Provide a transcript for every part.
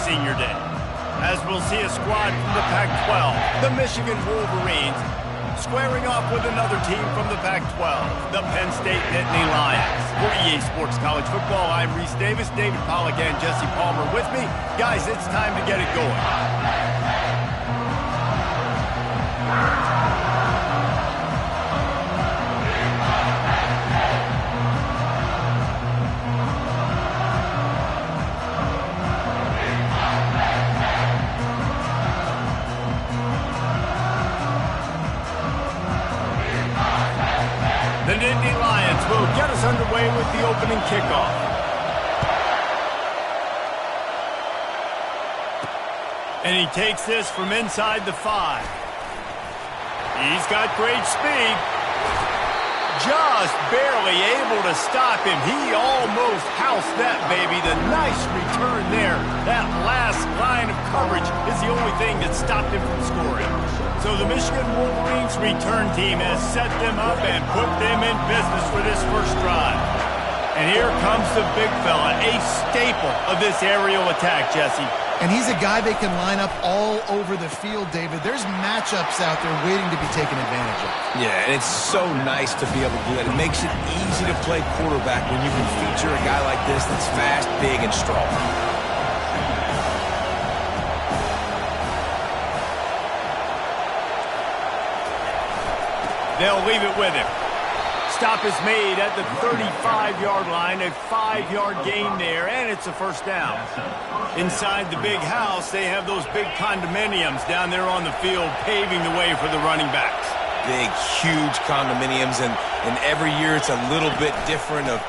senior day, as we'll see a squad from the Pac-12, the Michigan Wolverines, squaring off with another team from the Pac-12, the Penn State Nittany Lions. For EA Sports College Football, I'm Reese Davis, David Pollack, and Jesse Palmer with me. Guys, it's time to get it going. The Nittany Lions will get us underway with the opening kickoff. And he takes this from inside the 5. He's got great speed. Just barely able to stop him. He almost housed that baby. The nice return there. That last line of coverage is the only thing that stopped him from scoring. So the Michigan Wolverines return team has set them up and put them in business for this first drive. And here comes the big fella, a staple of this aerial attack, Jesse. And he's a guy they can line up all over the field, David. There's matchups out there waiting to be taken advantage of. Yeah, and it's so nice to be able to do that. It makes it easy to play quarterback when you can feature a guy like this that's fast, big, and strong. They'll leave it with him. Stop is made at the 35-yard line, a 5-yard gain there, and it's a first down. Inside the big house, they have those big condominiums down there on the field paving the way for the running backs. Big, huge condominiums, and every year it's a little bit different of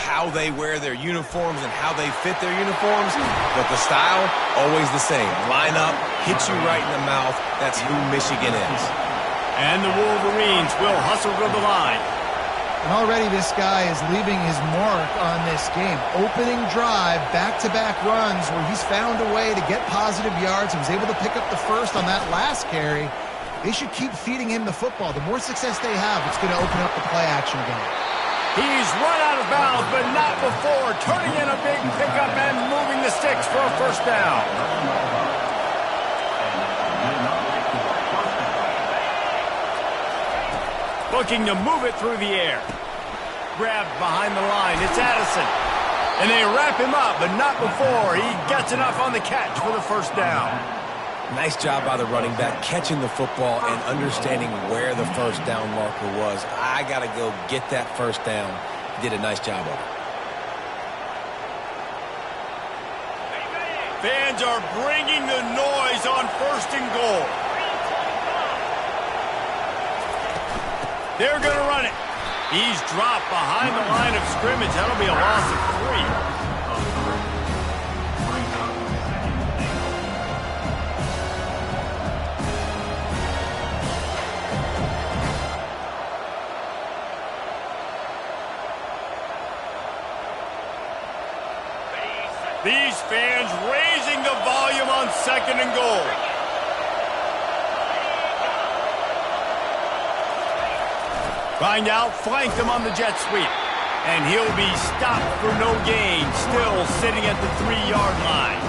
how they wear their uniforms and how they fit their uniforms, but the style, always the same. Line up, hit you right in the mouth. That's who Michigan is. And the Wolverines will hustle to the line. And already this guy is leaving his mark on this game. Opening drive, back-to-back runs where he's found a way to get positive yards. He was able to pick up the first on that last carry. They should keep feeding him the football. The more success they have, it's going to open up the play-action game. He's run out of bounds, but not before. Turning in a big pickup and moving the sticks for a first down. Looking to move it through the air. Grabbed behind the line. It's Addison. And they wrap him up, but not before he gets enough on the catch for the first down. Nice job by the running back, catching the football and understanding where the first down marker was. I got to go get that first down. He did a nice job of it. Fans are bringing the noise on first and goal. They're going to run it. He's dropped behind the line of scrimmage. That'll be a loss of 3. These fans raising the volume on second and goal. Trying to outflank them on the jet sweep. And he'll be stopped for no gain, still sitting at the 3-yard line.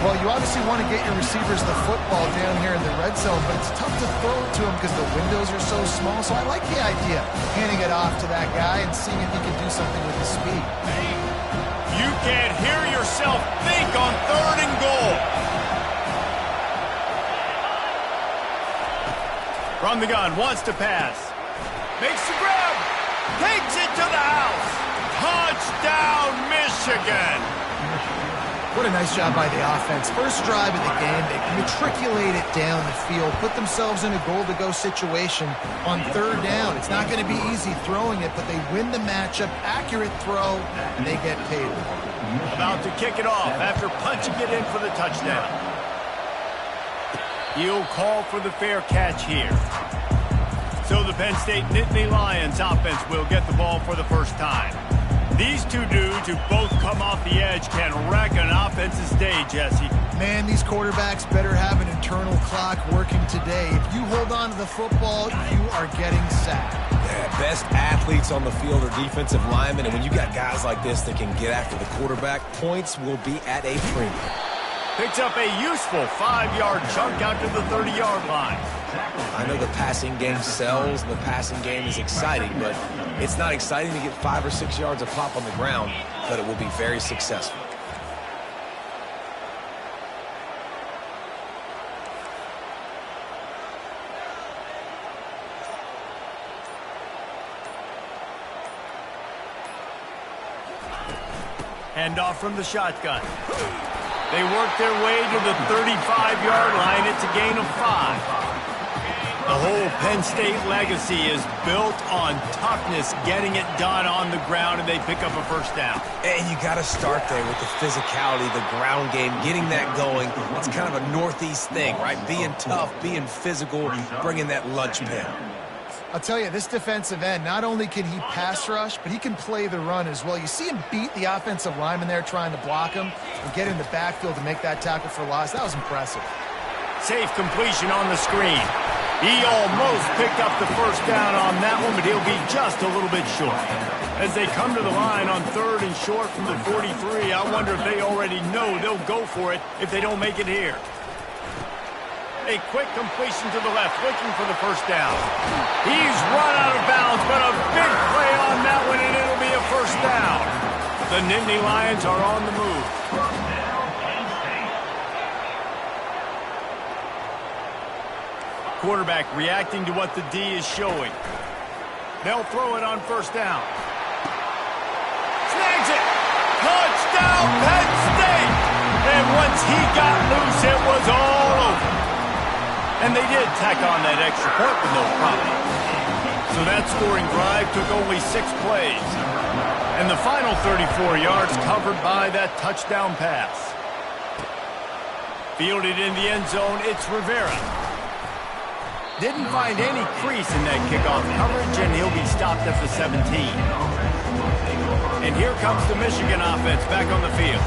Well, you obviously want to get your receivers the football down here in the red zone, but it's tough to throw it to him because the windows are so small. So I like the idea, handing it off to that guy and seeing if he can do something with his speed. You can't hear yourself think on third and goal. From the gun, wants to pass. Makes the grab. Takes it to the house. Touchdown, Michigan. What a nice job by the offense. First drive of the game, they matriculate it down the field, put themselves in a goal-to-go situation on third down. It's not going to be easy throwing it, but they win the matchup. Accurate throw, and they get paid. About to kick it off after punching it in for the touchdown. He'll call for the fair catch here. So the Penn State Nittany Lions offense will get the ball for the first time. These two dudes who both come off the edge can wreck an offense's day, Jesse. Man, these quarterbacks better have an internal clock working today. If you hold on to the football, you are getting sacked. Yeah, best athletes on the field are defensive linemen, and when you got guys like this that can get after the quarterback, points will be at a premium. Picks up a useful 5-yard chunk out to the 30-yard line. I know the passing game sells and the passing game is exciting, but it's not exciting to get 5 or 6 yards of pop on the ground, but it will be very successful. Handoff from the shotgun. They work their way to the 35-yard line. It's a gain of 5. The whole Penn State legacy is built on toughness, getting it done on the ground, and they pick up a first down. And you got to start there with the physicality, the ground game, getting that going. It's kind of a Northeast thing, right? Being tough, being physical, bringing that lunch pail. I'll tell you, this defensive end, not only can he pass rush, but he can play the run as well. You see him beat the offensive lineman there trying to block him and get in the backfield to make that tackle for loss. That was impressive. Safe completion on the screen. He almost picked up the first down on that one, but he'll be just a little bit short. As they come to the line on 3rd and short from the 43, I wonder if they already know they'll go for it if they don't make it here. A quick completion to the left, looking for the first down. He's run out of bounds, but a big play on that one, and it'll be a first down. The Nittany Lions are on the move. Quarterback reacting to what the D is showing. They'll throw it on first down. Snags it! Touchdown, Penn State! And once he got loose, it was all over. And they did tack on that extra point with no problem. So that scoring drive took only 6 plays. And the final 34 yards covered by that touchdown pass. Fielded in the end zone, it's Rivera. Didn't find any crease in that kickoff coverage, and he'll be stopped at the 17. And here comes the Michigan offense back on the field.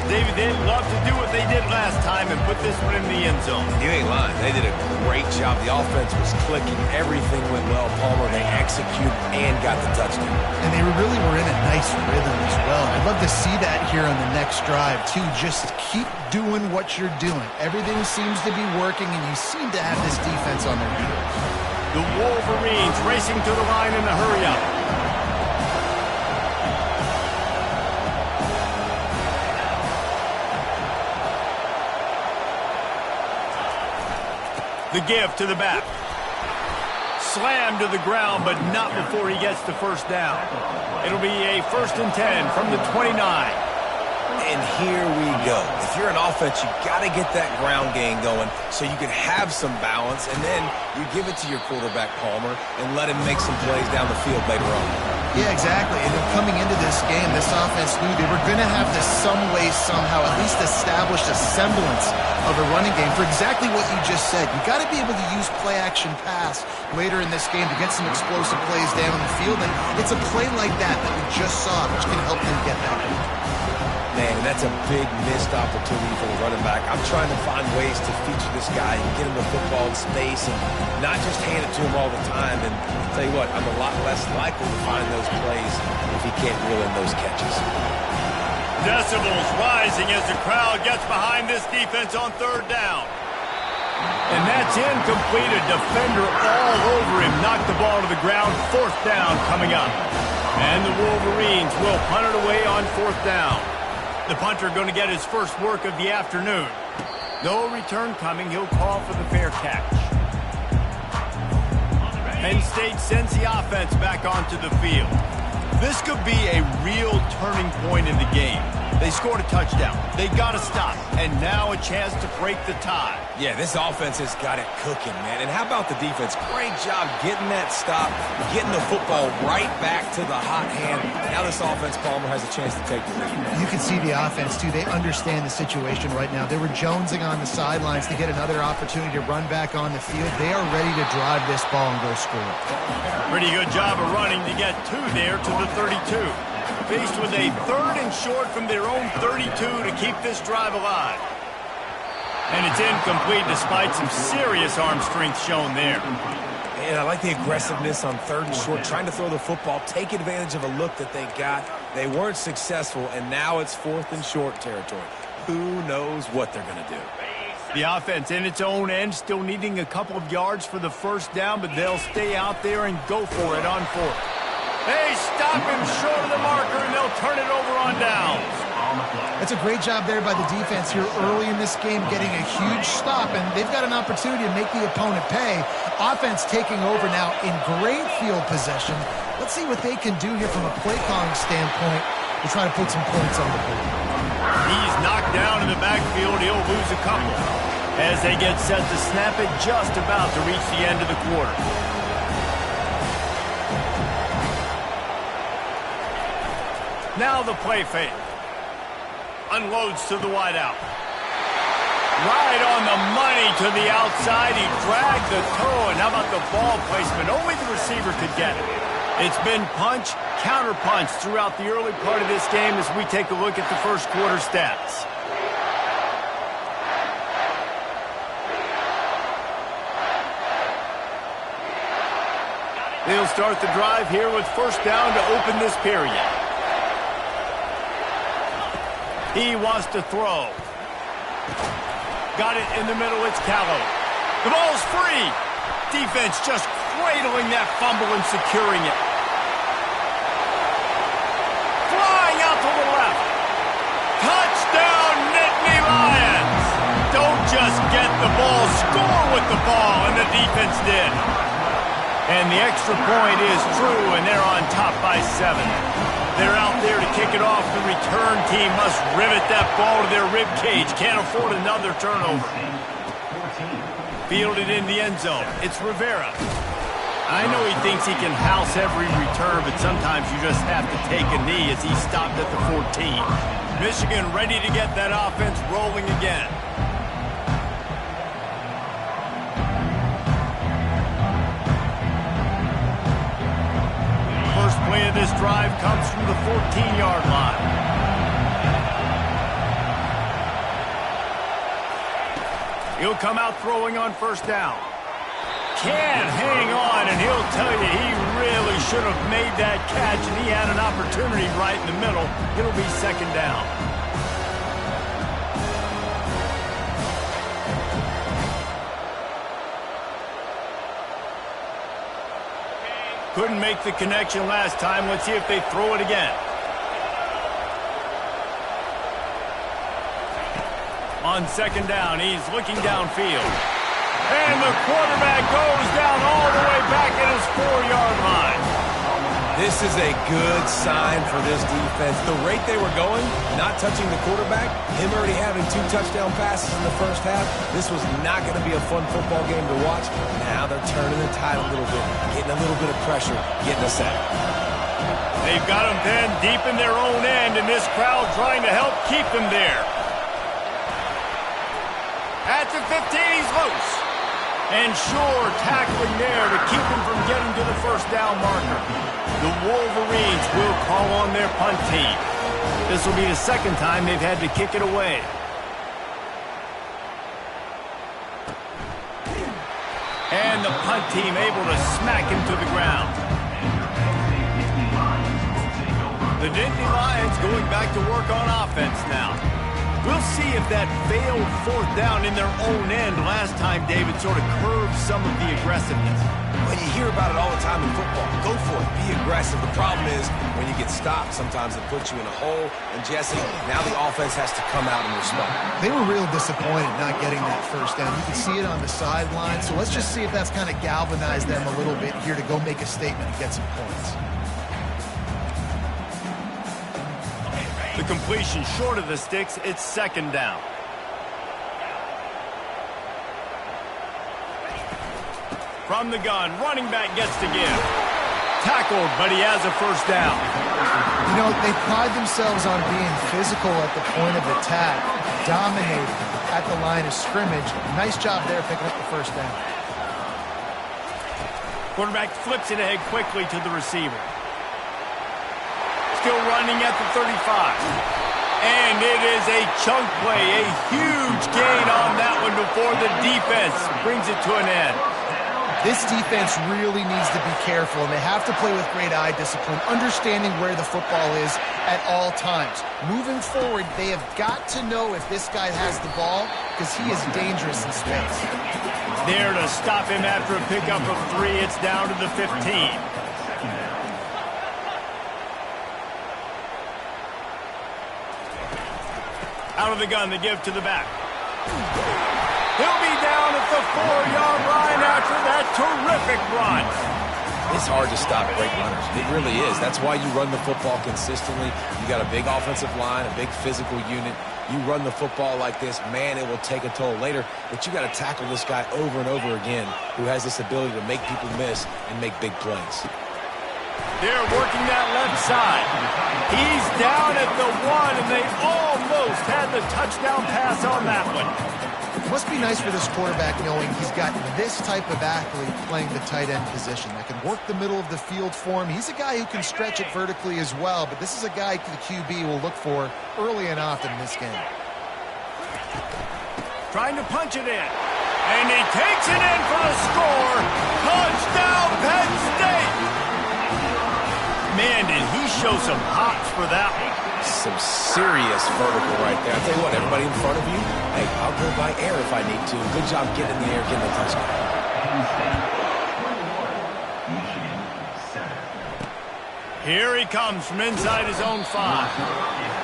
David, they'd love to do what they did last time and put this one in the end zone. You ain't lying. They did a great job. The offense was clicking. Everything went well. Palmer, they executed and got the touchdown. And they really were in a nice rhythm as well. I'd love to see that here on the next drive, too. Just keep doing what you're doing. Everything seems to be working, and you seem to have this defense on their heels. The Wolverines racing to the line in a hurry-up. The give to the back. Slammed to the ground, but not before he gets the first down. It'll be a 1st and 10 from the 29. And here we go. If you're an offense, you got to get that ground game going so you can have some balance, and then you give it to your quarterback, Palmer, and let him make some plays down the field later on. Yeah, exactly. And then coming into this game, this offense knew they were going to have to some way, somehow, at least establish a semblance of a running game for exactly what you just said. You got to be able to use play-action pass later in this game to get some explosive plays down the field. And it's a play like that we just saw, which can help them get that going. Man, that's a big missed opportunity for the running back. I'm trying to find ways to feature this guy and get him the football in space and not just hand it to him all the time. And I'll tell you what, I'm a lot less likely to find those plays if he can't reel in those catches. Decibels rising as the crowd gets behind this defense on 3rd down. And that's incomplete. A defender all over him. Knocked the ball to the ground. 4th down coming up. And the Wolverines will punt it away on 4th down. The punter going to get his first work of the afternoon. No return coming. He'll call for the fair catch. Penn State sends the offense back onto the field. This could be a real turning point in the game. They scored a touchdown. They got to stop. And now a chance to break the tie. Yeah, this offense has got it cooking, man. And how about the defense? Great job getting that stop, getting the football right back to the hot hand. Now this offense, Palmer, has a chance to take the lead. You can see the offense, too. They understand the situation right now. They were jonesing on the sidelines to get another opportunity to run back on the field. They are ready to drive this ball and go score. Pretty good job of running to get 2 there to the 32. Faced with a 3rd and short from their own 32 to keep this drive alive. And it's incomplete despite some serious arm strength shown there. And I like the aggressiveness on 3rd and short, trying to throw the football, take advantage of a look that they got. They weren't successful, and now it's 4th and short territory. who knows what they're going to do. The offense in its own end, still needing a couple of yards for the first down, but they'll stay out there and go for it on fourth. They stop him short of the marker, and they'll turn it over on downs. That's a great job there by the defense here early in this game, getting a huge stop, and they've got an opportunity to make the opponent pay. Offense taking over now in great field possession. Let's see what they can do here from a play calling standpoint to try to put some points on the board. He's knocked down in the backfield. He'll lose a couple as they get set to snap it just about to reach the end of the quarter. Now the play fake. Unloads to the wideout. Right on the money to the outside. He dragged the toe, and how about the ball placement? Only the receiver could get it. It's been punch, counter punch throughout the early part of this game as we take a look at the first quarter stats. They'll start the drive here with first down to open this period. He wants to throw. Got it in the middle. It's Callow. The ball's free. Defense just cradling that fumble and securing it. Flying out to the left. Touchdown, Nittany Lions. Don't just get the ball, score with the ball, and the defense did. And the extra point is true, and they're on top by 7. They're out there to kick it off. The return team must rivet that ball to their rib cage. Can't afford another turnover. Fielded in the end zone. It's Rivera. I know he thinks he can house every return, but sometimes you just have to take a knee as he stopped at the 14. Michigan ready to get that offense rolling again. First play of this drive comes from the 14-yard line. He'll come out throwing on first down. Can't hang on, and he'll tell you he really should have made that catch, and he had an opportunity right in the middle. It'll be second down. Couldn't make the connection last time. Let's see if they throw it again. On second down, he's looking downfield. And the quarterback goes down all the way back at his 4-yard line. This is a good sign for this defense. The rate they were going, not touching the quarterback, him already having 2 touchdown passes in the first half, this was not going to be a fun football game to watch. Now they're turning the tide a little bit, getting a little bit of pressure, getting a sack. They've got them then deep in their own end, and this crowd trying to help keep them there. At the 15, he's loose. And sure, tackling there to keep him from getting to the first down marker. The Wolverines will call on their punt team. This will be the second time they've had to kick it away. And the punt team able to smack him to the ground. The Nittany Lions going back to work on offense now. We'll see if that failed fourth down in their own end last time, David, sort of curved some of the aggressiveness. Well, you hear about it all the time in football. Go for it. Be aggressive. The problem is when you get stopped, sometimes it puts you in a hole. And, Jesse, now the offense has to come out and respond. They were real disappointed not getting that first down. You can see it on the sideline. So let's just see if that's kind of galvanized them a little bit here to go make a statement and get some points. The completion short of the sticks. It's second down. From the gun, running back gets to give. Tackled, but he has a first down. You know, they pride themselves on being physical at the point of attack, dominating at the line of scrimmage. Nice job there picking up the first down. Quarterback flips it ahead quickly to the receiver. Still running at the 35. And it is a chunk play, a huge gain on that one before the defense brings it to an end. This defense really needs to be careful, and they have to play with great eye discipline, understanding where the football is at all times. Moving forward, they have got to know if this guy has the ball, because he is dangerous in space. There to stop him after a pickup of 3. It's down to the 15. Out of the gun, they give to the back. He'll be down at the 4-yard line after that terrific run. It's hard to stop great runners. It really is. That's why you run the football consistently. You got a big offensive line, a big physical unit. You run the football like this, man, it will take a toll later. But you got to tackle this guy over and over again who has this ability to make people miss and make big plays. They're working that left side. He's down at the 1, and they almost had the touchdown pass on that one. It must be nice for this quarterback knowing he's got this type of athlete playing the tight end position that can work the middle of the field for him. He's a guy who can stretch it vertically as well, but this is a guy the QB will look for early and often in this game. Trying to punch it in. And he takes it in for the score. Touchdown, Penn State! Man, did he show some hops for that one. Some serious vertical right there. I'll tell you what, everybody in front of you, hey, I'll go by air if I need to. Good job getting in the air, getting the touchdown. Here he comes from inside his own 5.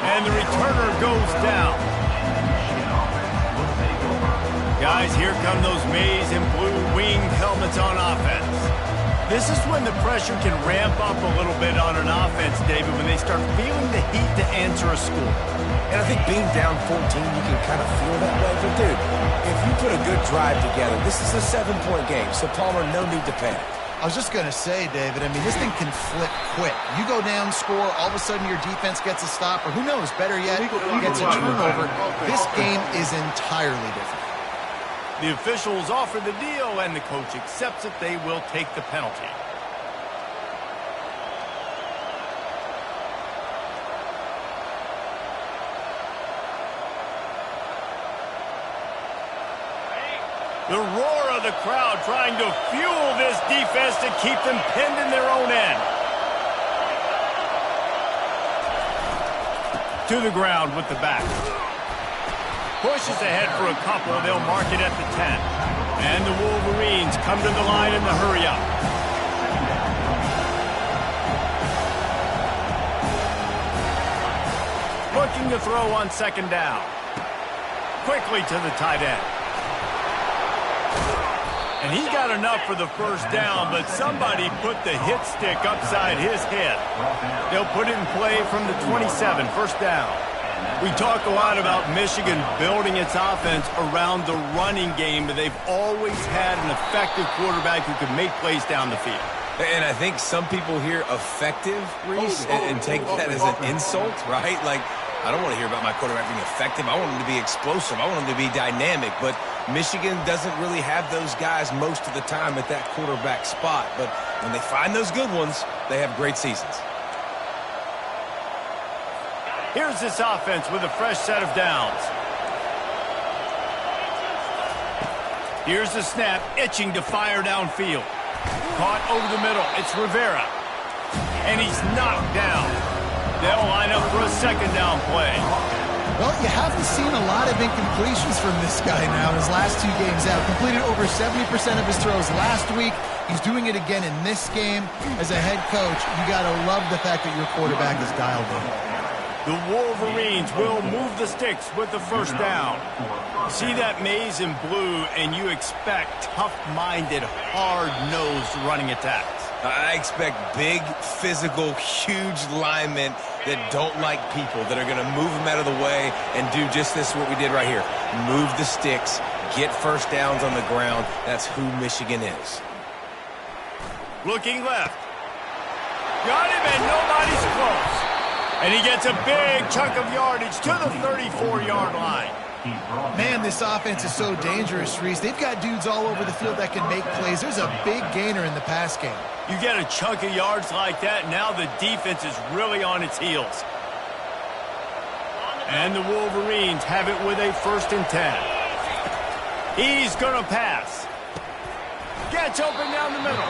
And the returner goes down. Guys, here come those maize and blue winged helmets on offense. This is when the pressure can ramp up a little bit on an offense, David, when they start feeling the heat to answer a score. And I think being down 14, you can kind of feel that way. But, dude, if you put a good drive together, this is a 7-point game. So, Palmer, no need to panic. I was just going to say, David, I mean, this thing can flip quick. You go down, score, all of a sudden your defense gets a stop, or who knows, better yet, gets a turnover. This game is entirely different. The officials offer the deal, and the coach accepts it. They will take the penalty. The roar of the crowd trying to fuel this defense to keep them pinned in their own end. To the ground with the back. Pushes ahead for a couple. They'll mark it at the 10. And the Wolverines come to the line in the hurry-up. Looking to throw on 2nd down. Quickly to the tight end. And he got enough for the 1st down, but somebody put the hit stick upside his head. They'll put it in play from the 27, 1st down. We talk a lot about Michigan building its offense around the running game, but they've always had an effective quarterback who can make plays down the field. And I think some people hear effective, Reese, and take that as an insult, right? Like, I don't want to hear about my quarterback being effective. I want him to be explosive. I want him to be dynamic. But Michigan doesn't really have those guys most of the time at that quarterback spot. But when they find those good ones, they have great seasons. Here's this offense with a fresh set of downs. Here's the snap, itching to fire downfield. Caught over the middle. It's Rivera. And he's knocked down. They'll line up for a 2nd down play. Well, you haven't seen a lot of incompletions from this guy now in his last 2 games out. Completed over 70% of his throws last week. He's doing it again in this game. As a head coach, you got to love the fact that your quarterback is dialed in. The Wolverines will move the sticks with the 1st down. See that maize and blue, and you expect tough-minded, hard-nosed running attacks. I expect big, physical, huge linemen that don't like people, that are going to move them out of the way and do just this, what we did right here. Move the sticks, get 1st downs on the ground. That's who Michigan is. Looking left. Got him, and nobody's close. And he gets a big chunk of yardage to the 34-yard line. Man, this offense is so dangerous, Reese. They've got dudes all over the field that can make plays. There's a big gainer in the pass game. You get a chunk of yards like that, now the defense is really on its heels. And the Wolverines have it with a 1st and 10. He's going to pass. Gets open down the middle.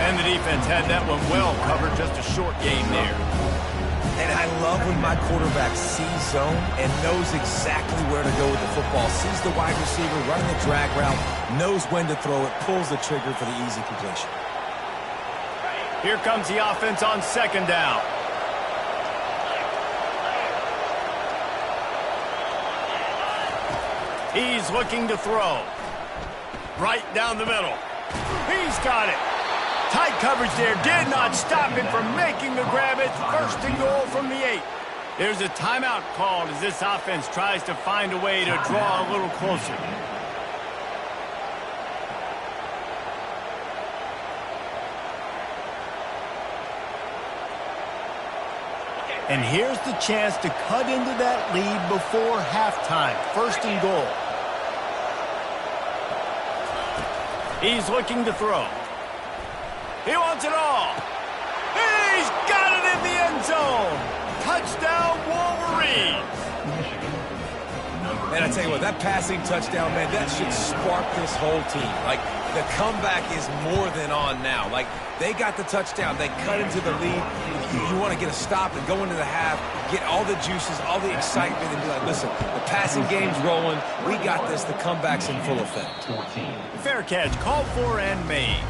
And the defense had that one well covered, just a short gain there. And I love when my quarterback sees zone and knows exactly where to go with the football. Sees the wide receiver running the drag route, knows when to throw it, pulls the trigger for the easy completion. Here comes the offense on second down. He's looking to throw. Right down the middle. He's got it. Tight coverage there did not stop him from making the grab. It's first and goal from the 8. There's a timeout called as this offense tries to find a way to draw a little closer. And here's the chance to cut into that lead before halftime. First and goal. He's looking to throw. He wants it all. He's got it in the end zone. Touchdown, Wolverines. Man, I tell you what, that passing touchdown, man, that should spark this whole team. Like, the comeback is more than on now. Like, they got the touchdown. They cut into the lead. You want to get a stop and go into the half, get all the juices, all the excitement, and be like, listen, the passing game's rolling. We got this. The comeback's in full effect. Fair catch, called for and made.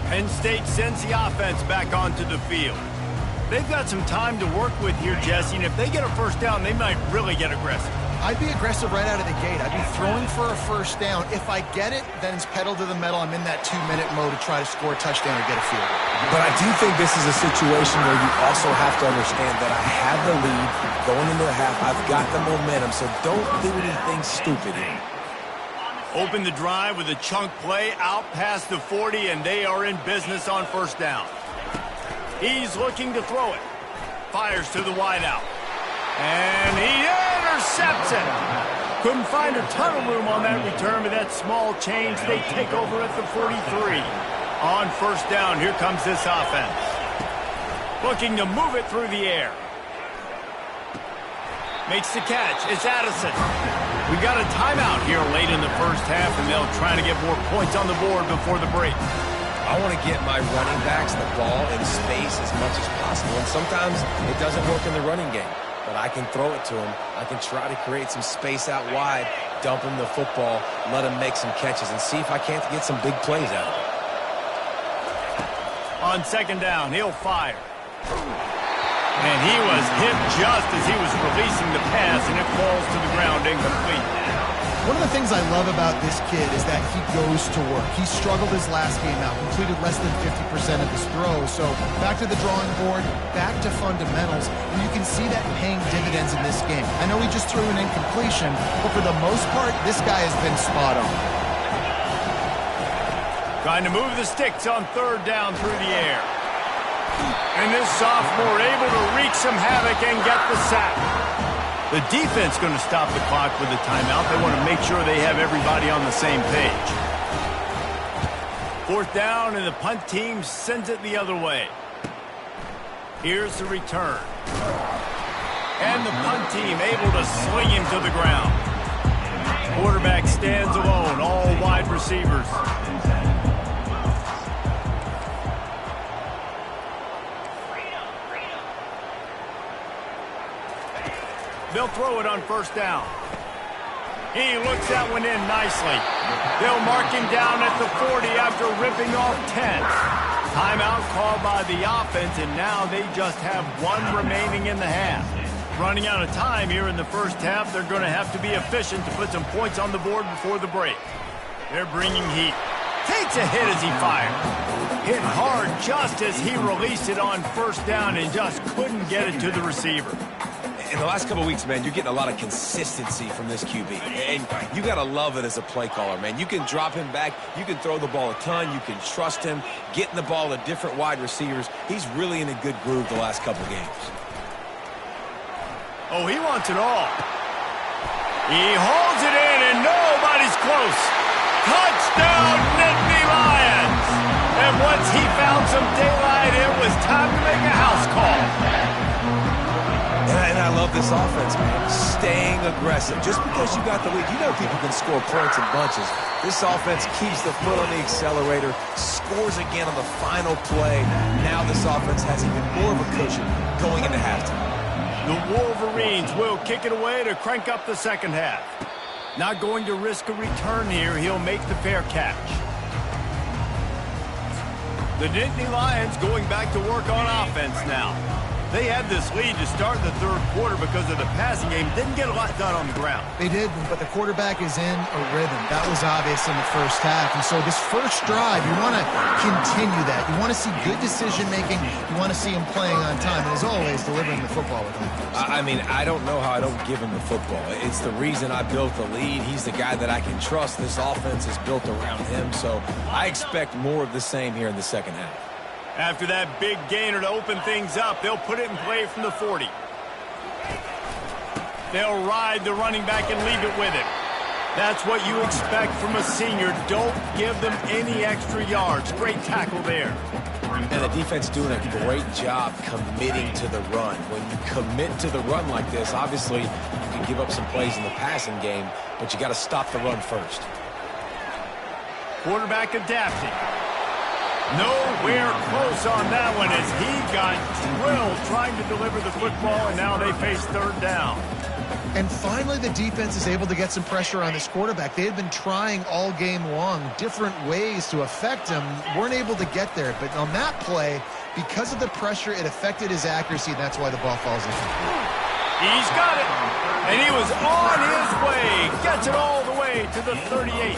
Penn State sends the offense back onto the field. They've got some time to work with here, Jesse, and if they get a first down, they might really get aggressive. I'd be aggressive right out of the gate. I'd be throwing for a first down. If I get it, then it's pedal to the metal. I'm in that 2-minute mode to try to score a touchdown or get a field goal. But I do think this is a situation where you also have to understand that I have the lead going into the half. I've got the momentum, so don't do anything stupid here. Open the drive with a chunk play out past the 40, and they are in business on first down. He's looking to throw it. Fires to the wideout. And he intercepts it. Couldn't find a ton of room on that return, but that small change, they take over at the 43. On first down, here comes this offense. Looking to move it through the air. Makes the catch. It's Addison. We've got a timeout here late in the first half, and they'll try to get more points on the board before the break. I want to get my running backs the ball in space as much as possible, and sometimes it doesn't work in the running game. But I can throw it to him. I can try to create some space out wide, dump him the football, let him make some catches, and see if I can't get some big plays out of it. On second down, he'll fire. And he was hit just as he was releasing the pass, and it falls to the ground incomplete. One of the things I love about this kid is that he goes to work. He struggled his last game out, completed less than 50% of his throws. So back to the drawing board, back to fundamentals, and you can see that paying dividends in this game. I know he just threw an incompletion, but for the most part, this guy has been spot on. Trying to move the sticks on third down through the air. And this sophomore able to wreak some havoc and get the sack. The defense going to stop the clock with a timeout. They want to make sure they have everybody on the same page. Fourth down, and the punt team sends it the other way. Here's the return. And the punt team able to sling him to the ground. Quarterback stands alone, all wide receivers. They'll throw it on first down. He looks that one in nicely. They'll mark him down at the 40 after ripping off 10. Timeout called by the offense, and now they just have one remaining in the half. Running out of time here in the first half, they're going to have to be efficient to put some points on the board before the break. They're bringing heat. Takes a hit as he fired. Hit hard just as he released it on first down and just couldn't get it to the receiver. In the last couple of weeks, man, you're getting a lot of consistency from this QB. And you got to love it as a play caller, man. You can drop him back. You can throw the ball a ton. You can trust him, getting the ball to different wide receivers. He's really in a good groove the last couple of games. Oh, he wants it all. He holds it in, and nobody's close. Touchdown, Nittany Lions. And once he found some daylight, it was time to make a house call. And I love this offense, man. Staying aggressive. Just because you got the lead, you know people can score points in bunches. This offense keeps the foot on the accelerator, scores again on the final play. Now this offense has even more of a cushion going into halftime. The Wolverines will kick it away to crank up the second half. Not going to risk a return here. He'll make the fair catch. The Nittany Lions going back to work on offense now. They had this lead to start the third quarter because of the passing game. Didn't get a lot done on the ground. They did, but the quarterback is in a rhythm. That was obvious in the first half. And so this first drive, you want to continue that. You want to see good decision-making. You want to see him playing on time. And as always, delivering the football with him. I mean, I don't know how I don't give him the football. It's the reason I built the lead. He's the guy that I can trust. This offense is built around him. So I expect more of the same here in the second half. After that big gainer to open things up, they'll put it in play from the 40. They'll ride the running back and leave it with him. That's what you expect from a senior. Don't give them any extra yards. Great tackle there. And the defense doing a great job committing to the run. When you commit to the run like this, obviously you can give up some plays in the passing game, but you got to stop the run first. Quarterback adapting. Nowhere close on that one as he got drilled trying to deliver the football, and now they face third down. And finally, the defense is able to get some pressure on this quarterback. They had been trying all game long different ways to affect him. Weren't able to get there. But on that play, because of the pressure, it affected his accuracy, and that's why the ball falls in. He's got it. And he was on his way. Gets it all the way to the 38.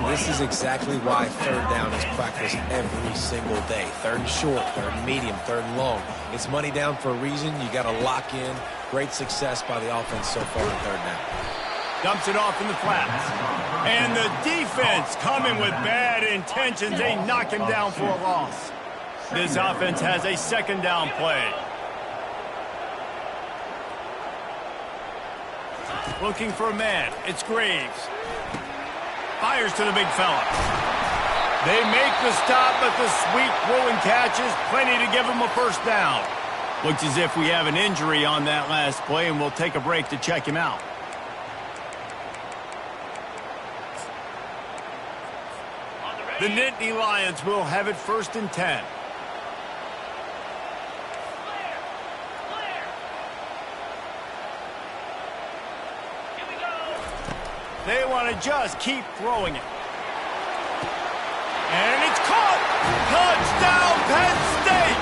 This is exactly why third down is practiced every single day. Third and short, third and medium, third and long. It's money down for a reason. You got to lock in. Great success by the offense so far in third down. Dumps it off in the flats. And the defense coming with bad intentions. They knock him down for a loss. This offense has a second down play. Looking for a man. It's Graves. Fires to the big fella. They make the stop, but the sweet throwing catch is plenty to give them a first down. Looks as if we have an injury on that last play, and we'll take a break to check him out. The Nittany Lions will have it first and 10. They want to just keep throwing it. And it's caught! Touchdown, Penn State!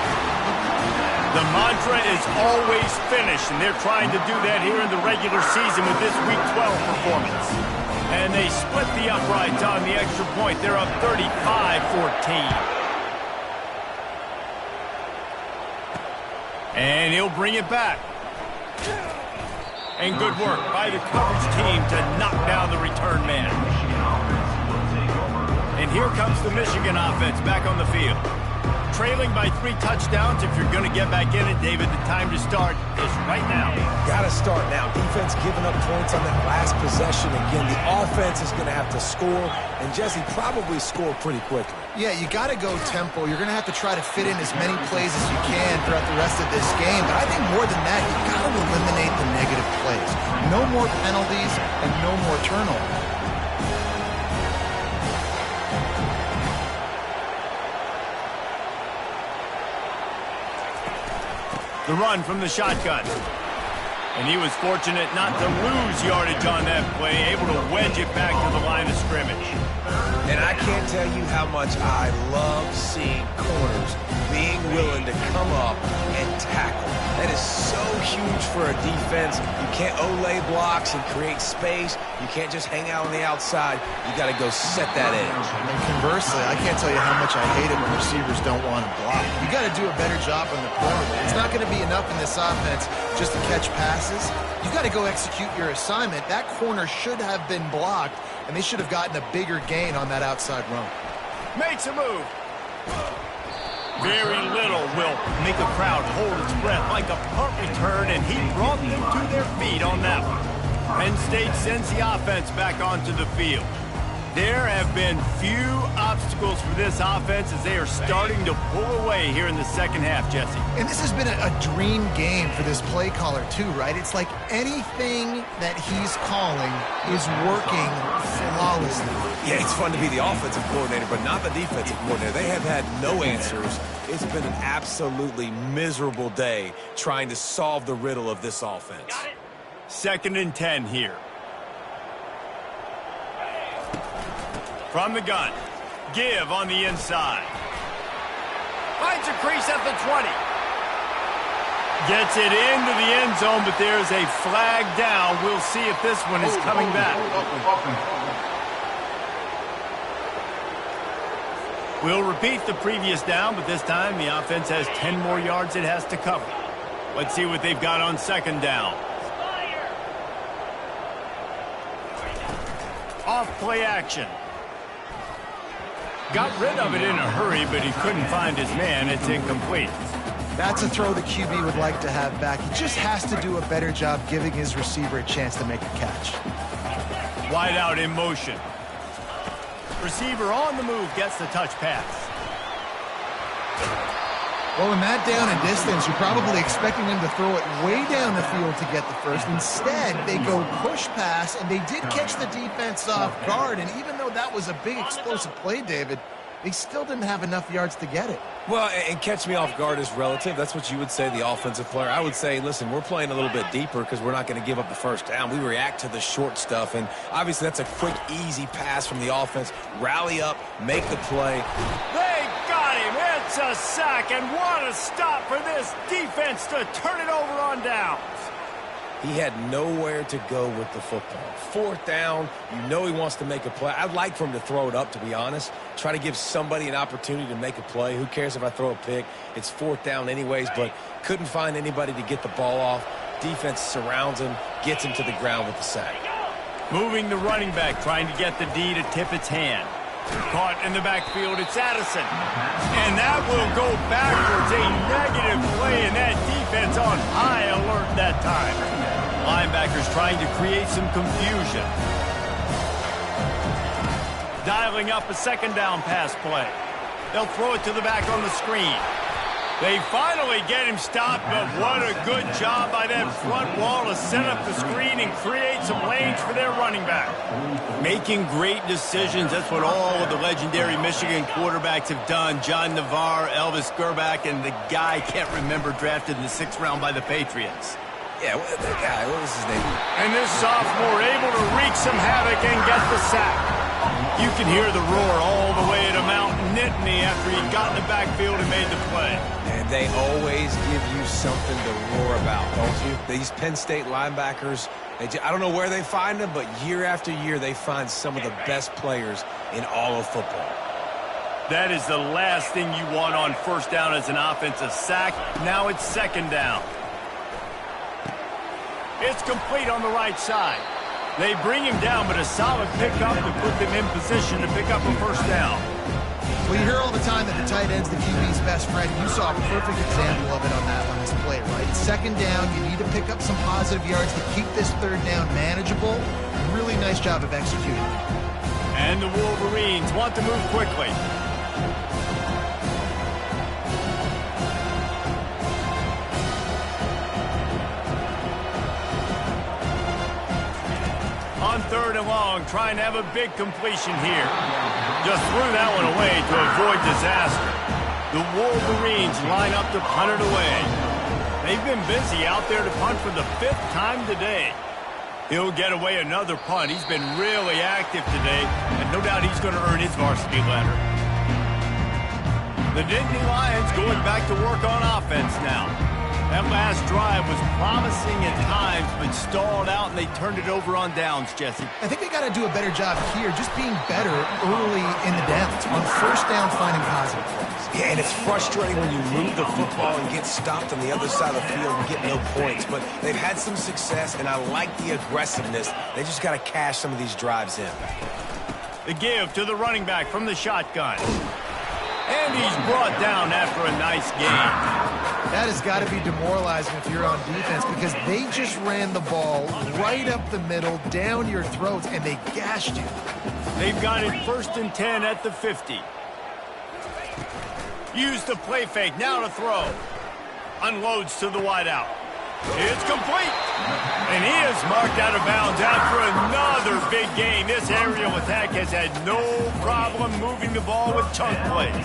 The mantra is always finish, and they're trying to do that here in the regular season with this Week 12 performance. And they split the uprights on the extra point. They're up 35-14. And he'll bring it back. And good work by the coverage team to knock down the return man. And here comes the Michigan offense back on the field. Trailing by 3 touchdowns. If you're going to get back in it, David, the time to start is right now. Got to start now. Defense giving up points on that last possession. Again, the offense is going to have to score, and Jesse probably score pretty quickly. Yeah, you got to go tempo. You're going to have to try to fit in as many plays as you can throughout the rest of this game. But I think more than that, you got to eliminate the negative plays. No more penalties and no more turnovers. The run from the shotgun. And he was fortunate not to lose yardage on that play, able to wedge it back to the line of scrimmage. And I can't tell you how much I love seeing corners being willing to come up and tackle. That is so huge for a defense. You can't olay blocks and create space. You can't just hang out on the outside. You got to go set that edge. And conversely, I can't tell you how much I hate it when receivers don't want to block. You got to do a better job on the corner. It's not going to be enough in this offense just to catch passes. You got to go execute your assignment. That corner should have been blocked, and they should have gotten a bigger gain on that outside run. Makes a move. Very little will make a crowd hold its breath like a punt return, and he brought them to their feet on that one. Penn State sends the offense back onto the field. There have been few obstacles for this offense as they are starting to pull away here in the second half, Jesse. And this has been a dream game for this play caller too, right? It's like anything that he's calling is working flawlessly. Yeah, it's fun to be the offensive coordinator, but not the defensive coordinator. They have had no answers. It's been an absolutely miserable day trying to solve the riddle of this offense. 2nd and 10 here. From the gun. Give on the inside. Finds a crease at the 20. Gets it into the end zone, but there's a flag down. We'll see if this one is coming back. We'll repeat the previous down, but this time the offense has 10 more yards it has to cover. Let's see what they've got on 2nd down. Off play action. Got rid of it in a hurry, but he couldn't find his man. It's incomplete. That's a throw the QB would like to have back. He just has to do a better job giving his receiver a chance to make a catch. Wide out in motion. Receiver on the move gets the touch pass. Well, in that down and distance, you're probably expecting them to throw it way down the field to get the first. Instead, they go push pass, and they did catch the defense off guard. And even though that was a big explosive play, David, they still didn't have enough yards to get it. Well, and catch me off guard is relative. That's what you would say, the offensive player. I would say, listen, we're playing a little bit deeper because we're not going to give up the first down. We react to the short stuff, and obviously that's a quick, easy pass from the offense. Rally up, make the play. They got him. It's a sack, and what a stop for this defense to turn it over on downs. He had nowhere to go with the football. 4th down, you know he wants to make a play. I'd like for him to throw it up, to be honest. Try to give somebody an opportunity to make a play. Who cares if I throw a pick? It's 4th down anyways, but couldn't find anybody to get the ball off. Defense surrounds him, gets him to the ground with the sack. Moving the running back, trying to get the D to tip its hand. Caught in the backfield, it's Addison. And that will go backwards. A negative play, and that defense on high alert that time. Linebackers trying to create some confusion. Dialing up a 2nd down pass play. They'll throw it to the back on the screen. They finally get him stopped, but what a good job by that front wall to set up the screen and create some lanes for their running back. Making great decisions, that's what all of the legendary Michigan quarterbacks have done. John Navarre, Elvis Gerbach, and the guy, can't remember, drafted in the 6th round by the Patriots. Yeah, that guy, what was his name? And this sophomore able to wreak some havoc and get the sack. You can hear the roar all the way to Mount Nittany after he got in the backfield and made the play. And they always give you something to roar about, don't you? These Penn State linebackers, I don't know where they find them, but year after year they find some of the best players in all of football. That is the last thing you want on 1st down as an offensive sack. Now it's 2nd down. It's complete on the right side. They bring him down, but a solid pickup to put them in position to pick up a 1st down. Well, you hear all the time that the tight end's the QB's best friend. You saw a perfect example of it on this play, right? 2nd down, you need to pick up some positive yards to keep this 3rd down manageable. Really nice job of executing. And the Wolverines want to move quickly. On 3rd and long, trying to have a big completion here. Just threw that one away to avoid disaster. The Wolverines line up to punt it away. They've been busy out there to punt for the 5th time today. He'll get away another punt. He's been really active today, and no doubt he's going to earn his varsity letter. The Nittany Lions going back to work on offense now. That last drive was promising at times, but stalled out, and they turned it over on downs, Jesse. I think they got to do a better job here, just being better early in the downs. On 1st down, finding positive plays. Yeah, and it's frustrating when you move the football and get stopped on the other side of the field and get no points. But they've had some success, and I like the aggressiveness. They just got to cash some of these drives in. The give to the running back from the shotgun. And he's brought down after a nice gain. That has got to be demoralizing if you're on defense because they just ran the ball right up the middle, down your throats, and they gashed you. They've got it 1st and 10 at the 50. Use the play fake, now to throw. Unloads to the wideout. It's complete. And he is marked out of bounds after another big gain. This aerial attack has had no problem moving the ball with chunk plays.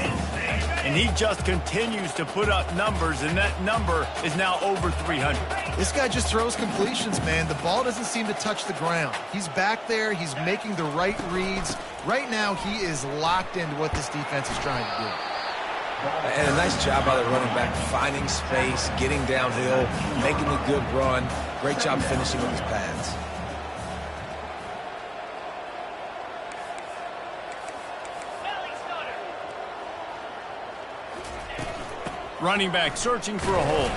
And he just continues to put up numbers, and that number is now over 300. This guy just throws completions, man. The ball doesn't seem to touch the ground. He's back there. He's making the right reads. Right now, he is locked into what this defense is trying to do. And a nice job by the running back, finding space, getting downhill, making a good run. Great job finishing with his pads. Running back searching for a hole.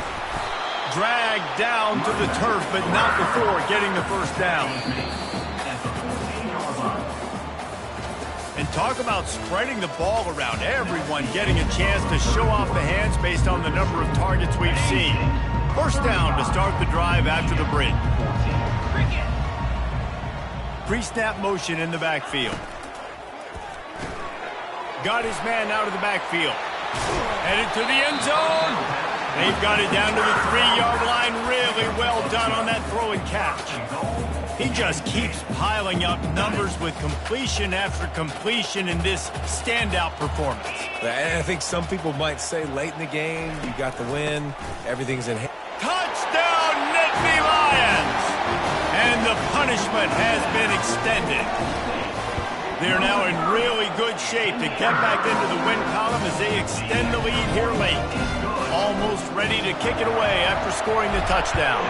Dragged down to the turf, but not before getting the first down. And talk about spreading the ball around. Everyone getting a chance to show off the hands based on the number of targets we've seen. First down to start the drive after the break. Pre-snap motion in the backfield. Got his man out of the backfield. Headed to the end zone. They've got it down to the 3-yard line. Really well done on that throw and catch. He just keeps piling up numbers with completion after completion in this standout performance. And I think some people might say late in the game, you got the win, everything's in hand. Touchdown, Nittany Lions! And the punishment has been extended. They're now in really good shape to get back into the win column as they extend the lead here late. Almost ready to kick it away after scoring the touchdown.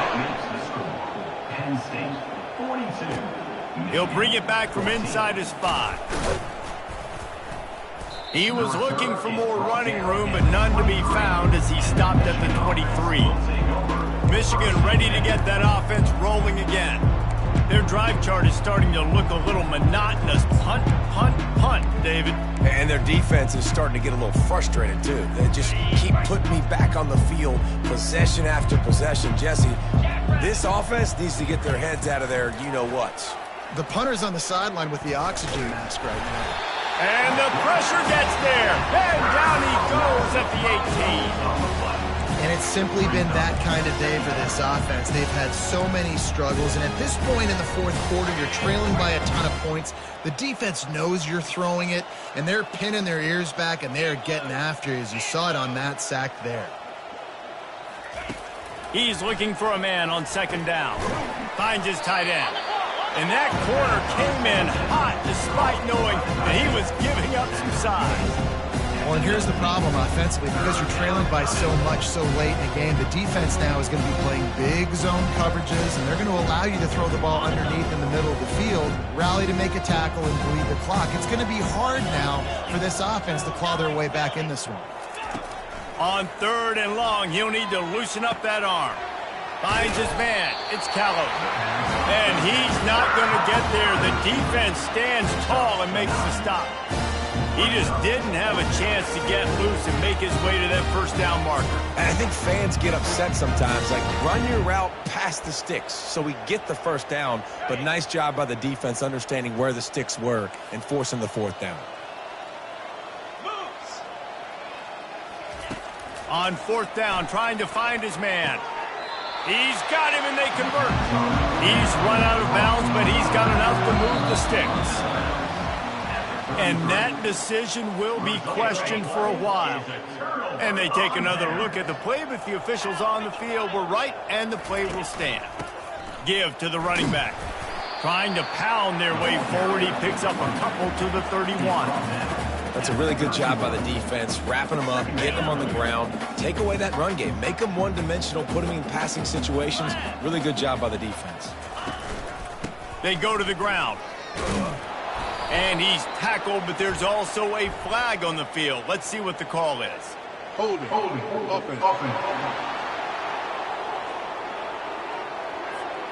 Penn State, 42. He'll bring it back from inside his 5. He was looking for more running room, but none to be found as he stopped at the 23. Michigan ready to get that offense rolling again. Their drive chart is starting to look a little monotonous. Punt, punt, punt, David. And their defense is starting to get a little frustrated, too. They just keep putting me back on the field, possession after possession. Jesse, this offense needs to get their heads out of their you-know-whats. The punter's on the sideline with the oxygen mask right now. And the pressure gets there. And down he goes at the 18. And it's simply been that kind of day for this offense. They've had so many struggles, and at this point in the fourth quarter, you're trailing by a ton of points. The defense knows you're throwing it, and they're pinning their ears back, and they're getting after you, as you saw it on that sack there. He's looking for a man on second down. Finds his tight end. And that corner came in hot despite knowing that he was giving up some size. Well, and here's the problem offensively. Because you're trailing by so much so late in the game, the defense now is going to be playing big zone coverages, and they're going to allow you to throw the ball underneath in the middle of the field, rally to make a tackle, and bleed the clock. It's going to be hard now for this offense to claw their way back in this one. On 3rd and long, he'll need to loosen up that arm. Finds his man. It's Callow. And he's not going to get there. The defense stands tall and makes the stop. He just didn't have a chance to get loose and make his way to that first down marker. And I think fans get upset sometimes, like run your route past the sticks so we get the first down, but nice job by the defense understanding where the sticks were and forcing the 4th down. On 4th down, trying to find his man. He's got him and they convert. He's run out of bounds, but he's got enough to move the sticks. And that decision will be questioned for a while. And they take another look at the play, but the officials on the field were right, and the play will stand. Give to the running back. Trying to pound their way forward. He picks up a couple to the 31. That's a really good job by the defense, wrapping them up, getting them on the ground, take away that run game, make them one-dimensional, put them in passing situations. Really good job by the defense. They go to the ground. And he's tackled, but there's also a flag on the field. Let's see what the call is. Holding, offense.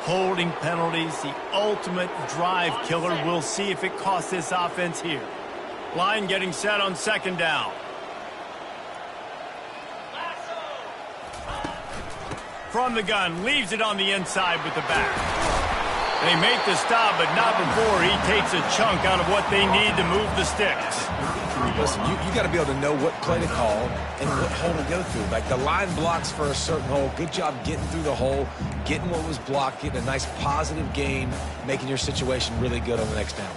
Holding penalties, the ultimate drive killer. We'll see if it costs this offense here. Line getting set on 2nd down. from the gun, leaves it on the inside with the back. They make the stop, but not before he takes a chunk out of what they need to move the sticks. Listen, you got to be able to know what play to call and what hole to go through. Like the line blocks for a certain hole. Good job getting through the hole, getting what was blocked, getting a nice positive gain, making your situation really good on the next down.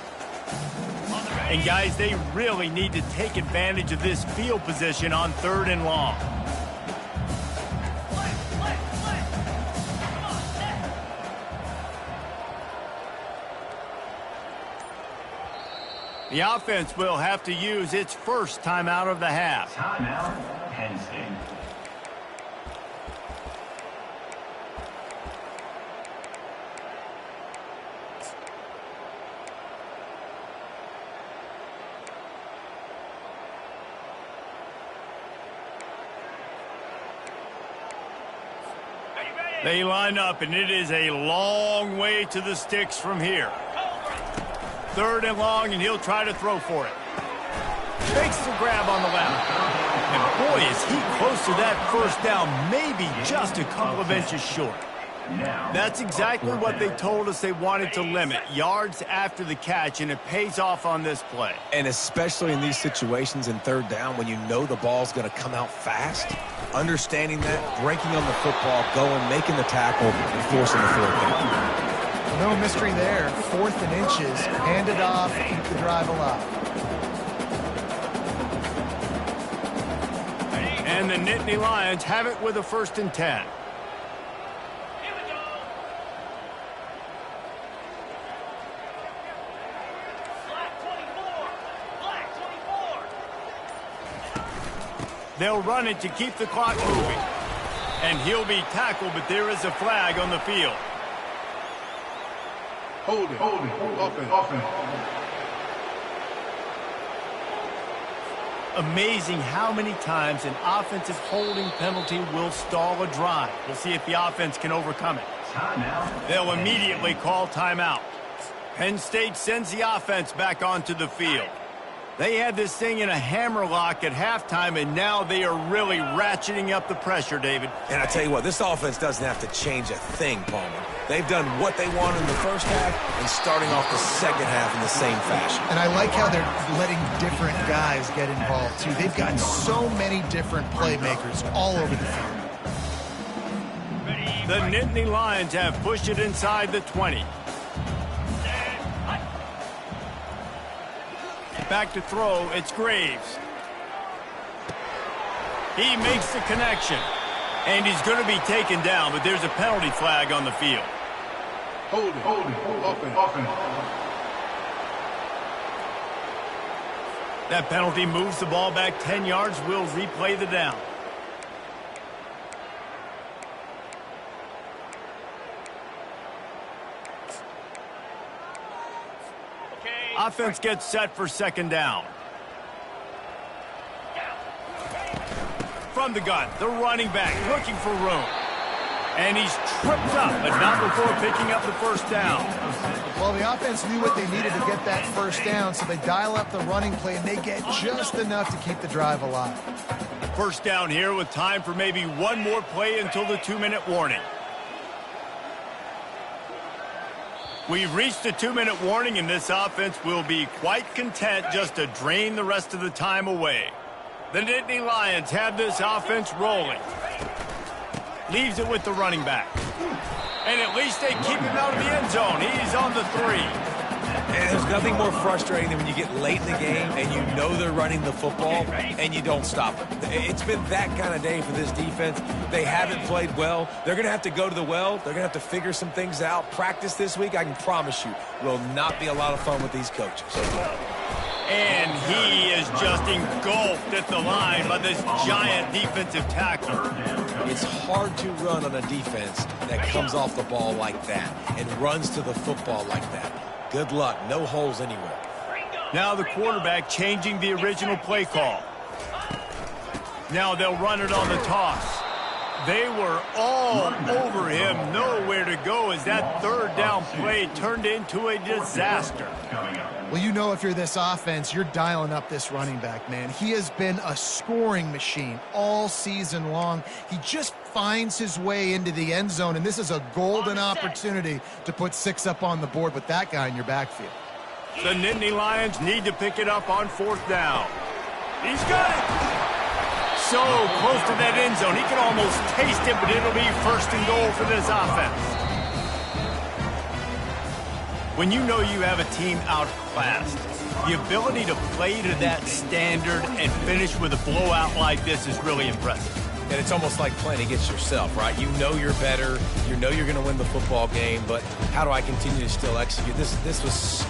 And guys, they really need to take advantage of this field position on 3rd and long. The offense will have to use its first timeout of the half. Timeout, Penn State. They line up, and it is a long way to the sticks from here. 3rd and long, and he'll try to throw for it. Fakes the grab on the left. And boy, is he close to that first down, maybe just a couple of inches short. That's exactly what they told us they wanted to limit, yards after the catch, and it pays off on this play. And especially in these situations in 3rd down when you know the ball's going to come out fast, understanding that, breaking on the football, going, making the tackle, and forcing the 4th down. No mystery there. 4th and inches. Hand it off. Keep the drive alive. And the Nittany Lions have it with a 1st and 10. Here we go. Black 24. Black 24. They'll run it to keep the clock moving. And he'll be tackled, but there is a flag on the field. Hold it, offense. Amazing how many times an offensive holding penalty will stall a drive. We'll see if the offense can overcome it. Timeout. They'll immediately call timeout. Penn State sends the offense back onto the field. They had this thing in a hammerlock at halftime, and now they are really ratcheting up the pressure, David. And I tell you what, this offense doesn't have to change a thing, Palmer. They've done what they wanted in the first half and starting off the second half in the same fashion. And I like how they're letting different guys get involved, too. They've got so many different playmakers all over the field. The Nittany Lions have pushed it inside the 20. Back to throw, it's Graves. He makes the connection. And he's going to be taken down, but there's a penalty flag on the field. Hold it, offense. That penalty moves the ball back 10 yards. We'll replay the down. Offense gets set for 2nd down. From the gun, the running back looking for room. And he's tripped up, but not before picking up the 1st down. Well, the offense knew what they needed to get that 1st down, so they dial up the running play, and they get just enough to keep the drive alive. 1st down here with time for maybe one more play until the 2-minute warning. We've reached the 2-minute warning, and this offense will be quite content just to drain the rest of the time away. The Nittany Lions have this offense rolling. Leaves it with the running back. And at least they keep him out of the end zone. He's on the 3. And there's nothing more frustrating than when you get late in the game and you know they're running the football and you don't stop them. It's been that kind of day for this defense. They haven't played well. They're going to have to go to the well. They're going to have to figure some things out. Practice this week, I can promise you, will not be a lot of fun with these coaches. And he is just engulfed at the line by this giant defensive tackler. It's hard to run on a defense that comes off the ball like that and runs to the football like that. Good luck. No holes anywhere. Now the quarterback changing the original play call. Now they'll run it on the toss. They were all over him. Nowhere to go as that 3rd down play turned into a disaster. Well, you know if you're this offense, you're dialing up this running back, man. He has been a scoring machine all season long. He just finds his way into the end zone, and this is a golden opportunity to put 6 up on the board with that guy in your backfield. The Nittany Lions need to pick it up on 4th down. He's got it. So close to that end zone. He can almost taste it, but it'll be 1st and goal for this offense. When you know you have a team outclassed, the ability to play to that standard and finish with a blowout like this is really impressive. And it's almost like playing against yourself, right? You know you're better. You know you're going to win the football game, but how do I continue to still execute? This was